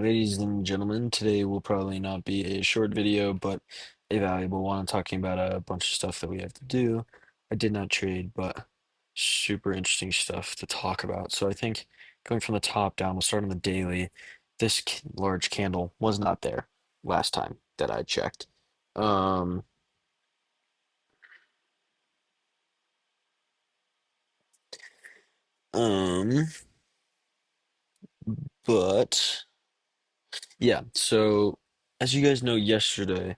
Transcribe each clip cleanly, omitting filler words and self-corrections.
Ladies and gentlemen, today will probably not be a short video, but a valuable one. I'm talking about a bunch of stuff that we have to do. I did not trade, but super interesting stuff to talk about. So I think going from the top down, we'll start on the daily. This large candle was not there last time that I checked. Um, um, but yeah, so as you guys know, yesterday,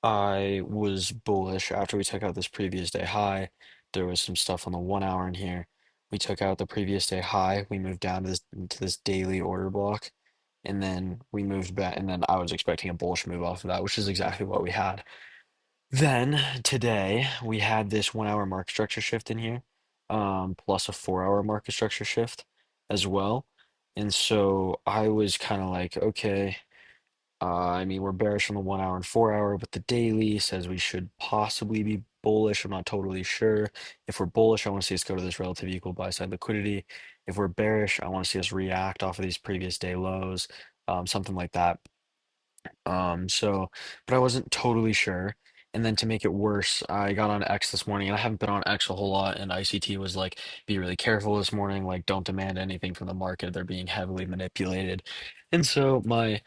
I was bullish after we took out this previous day high. There was some stuff on the 1 hour in here. We took out the previous day high. We moved down to this daily order block, and then we moved back. And then I was expecting a bullish move off of that, which is exactly what we had. Then today we had this 1 hour market structure shift in here, plus a 4 hour market structure shift as well. And so I was kind of like, okay. I mean, we're bearish on the 1 hour and 4 hour, but the daily says we should possibly be bullish. I'm not totally sure. If we're bullish, I want to see us go to this relative equal buy side liquidity. If we're bearish, I want to see us react off of these previous day lows, something like that. But I wasn't totally sure. And then to make it worse, I got on X this morning, and I haven't been on X a whole lot. And ICT was like, be really careful this morning. Like, don't demand anything from the market. They're being heavily manipulated. And so my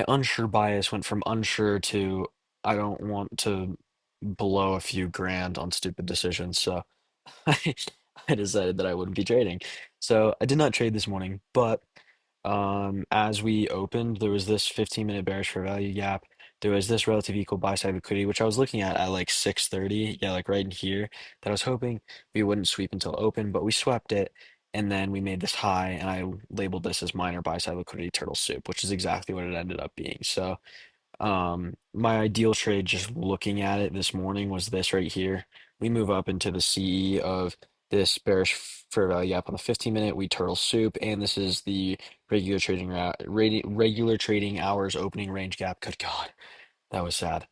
unsure bias went from unsure to I don't want to blow a few grand on stupid decisions. So I, I decided that I wouldn't be trading. So I did not trade this morning, but as we opened, there was this 15-minute bearish fair value gap. There was this relative equal buy side liquidity, which I was looking at like 6:30, yeah, like right in here, that I was hoping we wouldn't sweep until open, but we swept it. And then we made this high, and I labeled this as minor buy side liquidity turtle soup, which is exactly what it ended up being. So my ideal trade, just looking at it this morning, was this right here. We move up into the CE of this bearish fair value gap on the 15-minute. We turtle soup, and this is the regular trading hours opening range gap. Good God, that was sad.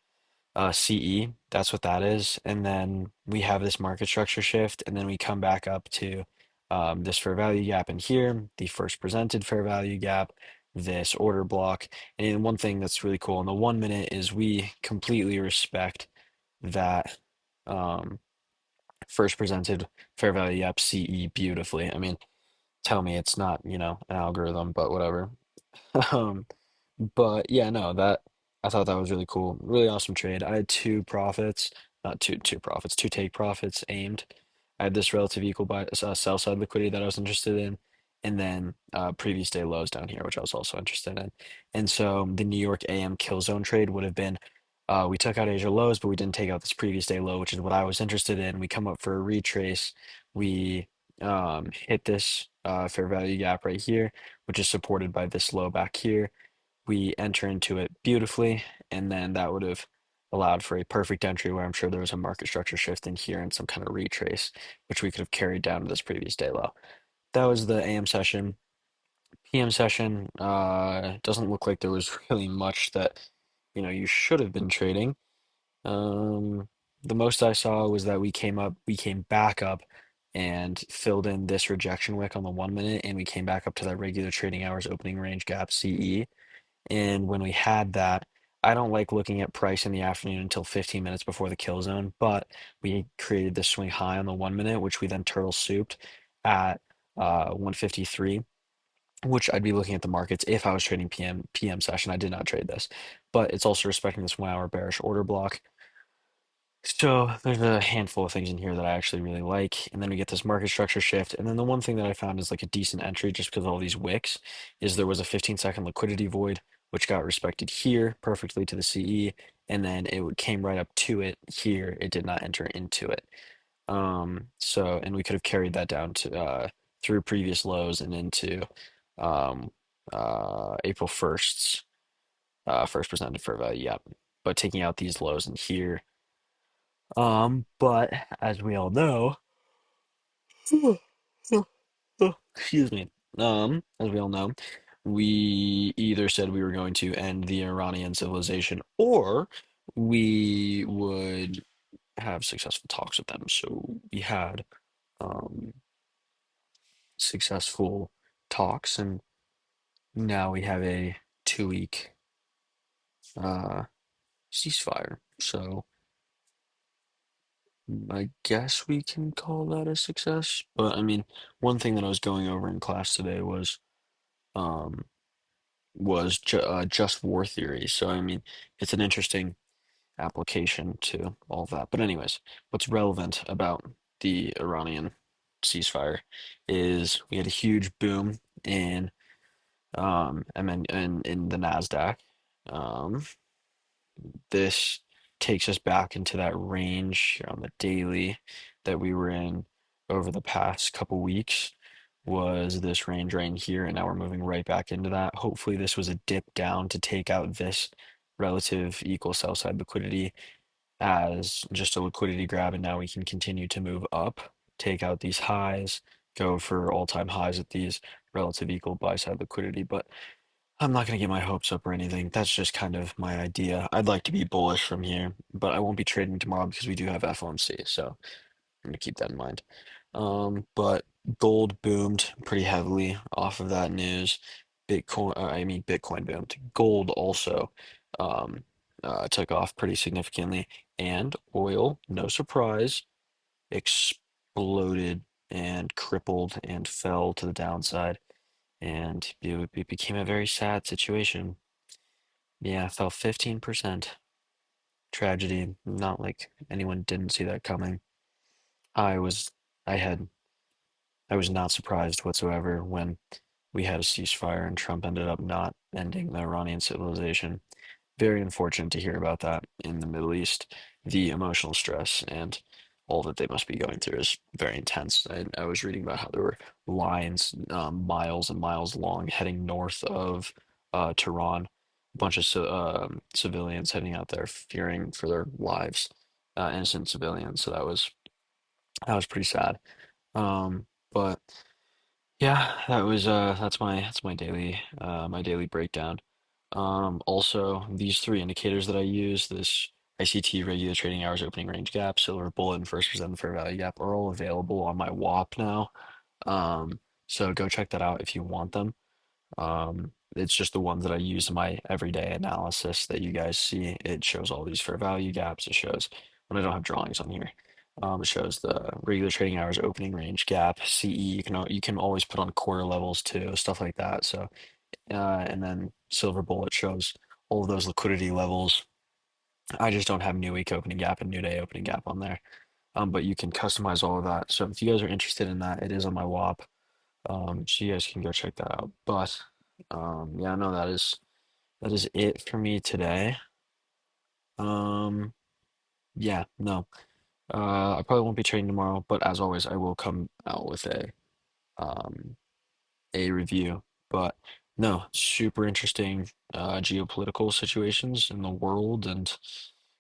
CE, that's what that is. And then we have this market structure shift, and then we come back up to this fair value gap in here, the first presented fair value gap, this order block. And one thing that's really cool in the 1 minute is we completely respect that um, first presented fair value gap CE beautifully. I mean, tell me it's not, an algorithm, but whatever. Um, but yeah, no, that I thought that was really cool. Really awesome trade. I had two profits, not two profits, two take profits aimed. I had this relative equal buy sell side liquidity that I was interested in, and then previous day lows down here, which I was also interested in. And so the New York AM kill zone trade would have been we took out Asia lows, but we didn't take out this previous day low, which is what I was interested in. We come up for a retrace. We hit this fair value gap right here, which is supported by this low back here. We enter into it beautifully, and then that would have allowed for a perfect entry where I'm sure there was a market structure shift in here and some kind of retrace, which we could have carried down to this previous day low. That was the AM session. PM session, doesn't look like there was really much that, you should have been trading. Um, the most I saw was that we came back up and filled in this rejection wick on the 1 minute, and we came back up to that regular trading hours opening range gap CE. And when we had that, I don't like looking at price in the afternoon until 15 minutes before the kill zone, but we created this swing high on the 1 minute, which we then turtle souped at 153, which I'd be looking at the markets if I was trading PM session. I did not trade this, but it's also respecting this 1 hour bearish order block. So there's a handful of things in here that I actually really like. And then we get this market structure shift. And then the one thing that I found is like a decent entry just because of all these wicks is there was a 15-second liquidity void, which got respected here perfectly to the CE. And then came right up to it here. It did not enter into it. And we could have carried that down to through previous lows and into um, April 1st's first presented fair value. Yep. But taking out these lows in here. But as we all know, excuse me. As we all know, we either said we were going to end the Iranian civilization or we would have successful talks with them. So we had um successful talks, and now we have a 2-week uh, ceasefire. So I guess we can call that a success. But I mean, one thing that I was going over in class today um, was ju just war theory. So I mean, it's an interesting application to all of that. But anyways, what's relevant about the Iranian ceasefire is we had a huge boom in in the Nasdaq. Um, this takes us back into that range on the daily that we were in over the past couple weeks was this range right in here, and now we're moving right back into that. Hopefully this was a dip down to take out this relative equal sell side liquidity as just a liquidity grab, and now we can continue to move up, take out these highs, go for all-time highs at these relative equal buy side liquidity. But I'm not going to get my hopes up or anything. That's just kind of my idea. I'd like to be bullish from here, but I won't be trading tomorrow because we do have FOMC, so I'm going to keep that in mind. But gold boomed pretty heavily off of that news. Bitcoin boomed. Gold also um, took off pretty significantly, and oil, no surprise, exploded and crippled and fell to the downside, and it became a very sad situation. Yeah, fell 15%. Tragedy. Not like anyone didn't see that coming. I was, I had, I was not surprised whatsoever when we had a ceasefire and Trump ended up not ending the Iranian civilization. Very unfortunate to hear about that in the Middle East. The emotional stress and all that they must be going through is very intense. I was reading about how there were lines miles and miles long heading north of Tehran. A bunch of civilians heading out there fearing for their lives, innocent civilians. So that was pretty sad. But yeah, that's my daily breakdown. Also, these three indicators that I use, this ICT regular trading hours, opening range gap, silver bullet, and first percent fair value gap, are all available on my WAP now. So go check that out if you want them. It's just the ones that I use in my everyday analysis that you guys see. It shows all these fair value gaps. It shows when I don't have drawings on here. It shows the regular trading hours, opening range gap, CE. You can always put on quarter levels too, stuff like that. So and then silver bullet shows all of those liquidity levels. I just don't have new week opening gap and new day opening gap on there. But you can customize all of that. So if you guys are interested in that, it is on my WAP. So you guys can go check that out. But yeah, no, that is it for me today. Um, yeah, no. I probably won't be trading tomorrow, but as always, I will come out with um a review. But no, super interesting geopolitical situations in the world and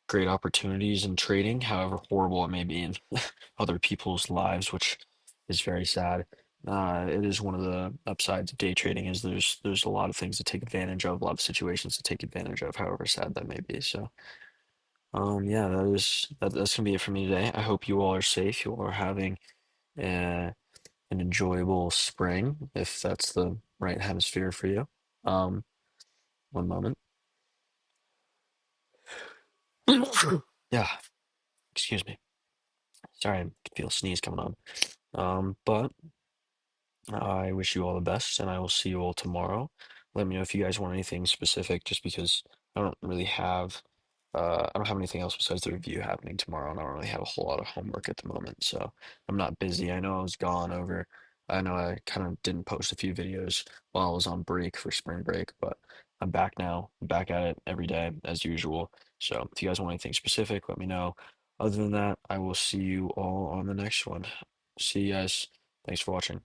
great opportunities in trading, however horrible it may be in other people's lives, which is very sad. It is one of the upsides of day trading is there's a lot of things to take advantage of, a lot of situations to take advantage of, however sad that may be. So, yeah, that's gonna be it for me today. I hope you all are safe. You all are having uh, an enjoyable spring, if that's the right hemisphere for you. Um, one moment. Yeah, excuse me. Sorry, I can feel a sneeze coming on. But I wish you all the best, and I will see you all tomorrow. Let me know if you guys want anything specific, just because I don't have anything else besides the review happening tomorrow, and I don't really have a whole lot of homework at the moment, so I'm not busy. I know I was gone over. I know I kind of didn't post a few videos while I was on break for spring break, but I'm back now, back at it every day as usual. So if you guys want anything specific, let me know. Other than that, I will see you all on the next one. See you guys. Thanks for watching.